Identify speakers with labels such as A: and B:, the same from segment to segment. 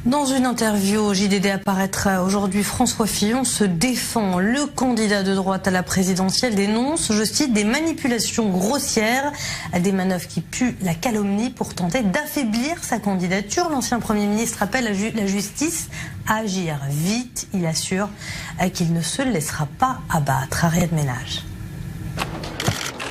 A: Dans une interview au JDD à paraître aujourd'hui, François Fillon se défend. Le candidat de droite à la présidentielle dénonce, je cite, des manipulations grossières, des manœuvres qui puent la calomnie pour tenter d'affaiblir sa candidature. L'ancien Premier ministre appelle la justice à agir vite. Il assure qu'il ne se laissera pas abattre. Ariane Ménage.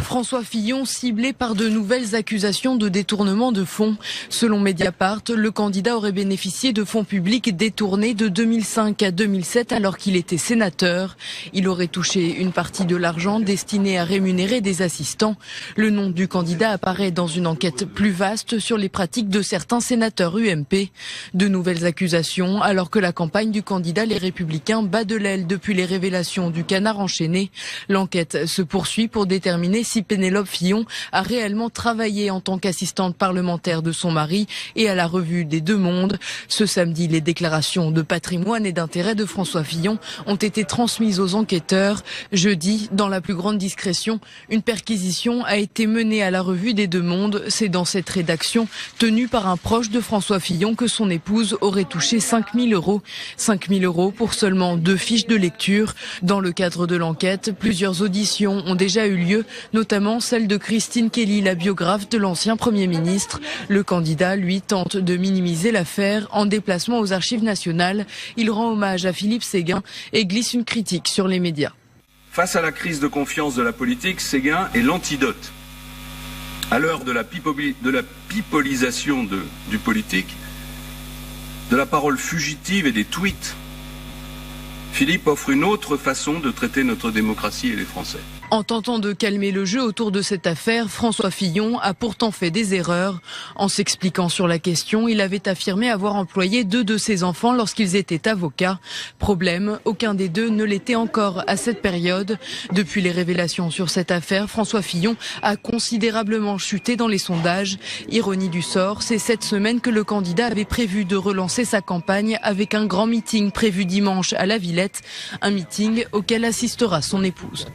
B: François Fillon ciblé par de nouvelles accusations de détournement de fonds. Selon Mediapart, le candidat aurait bénéficié de fonds publics détournés de 2005 à 2007 alors qu'il était sénateur. Il aurait touché une partie de l'argent destiné à rémunérer des assistants. Le nom du candidat apparaît dans une enquête plus vaste sur les pratiques de certains sénateurs UMP. De nouvelles accusations alors que la campagne du candidat Les Républicains bat de l'aile depuis les révélations du canard enchaîné. L'enquête se poursuit pour déterminer si Pénélope Fillon a réellement travaillé en tant qu'assistante parlementaire de son mari et à la revue des Deux Mondes. Ce samedi, les déclarations de patrimoine et d'intérêt de François Fillon ont été transmises aux enquêteurs. Jeudi, dans la plus grande discrétion, une perquisition a été menée à la revue des Deux Mondes. C'est dans cette rédaction, tenue par un proche de François Fillon, que son épouse aurait touché 5 000 euros. 5 000 euros pour seulement 2 fiches de lecture. Dans le cadre de l'enquête, plusieurs auditions ont déjà eu lieu, notamment celle de Christine Kelly, la biographe de l'ancien Premier ministre. Le candidat, lui, tente de minimiser l'affaire en déplacement aux Archives nationales. Il rend hommage à Philippe Séguin et glisse une critique sur les médias.
C: Face à la crise de confiance de la politique, Séguin est l'antidote. À l'heure de la pipolisation du politique, de la parole fugitive et des tweets, Philippe offre une autre façon de traiter notre démocratie et les Français.
B: En tentant de calmer le jeu autour de cette affaire, François Fillon a pourtant fait des erreurs. En s'expliquant sur la question, il avait affirmé avoir employé 2 de ses enfants lorsqu'ils étaient avocats. Problème, aucun des 2 ne l'était encore à cette période. Depuis les révélations sur cette affaire, François Fillon a considérablement chuté dans les sondages. Ironie du sort, c'est cette semaine que le candidat avait prévu de relancer sa campagne avec un grand meeting prévu dimanche à la Villette. Un meeting auquel assistera son épouse.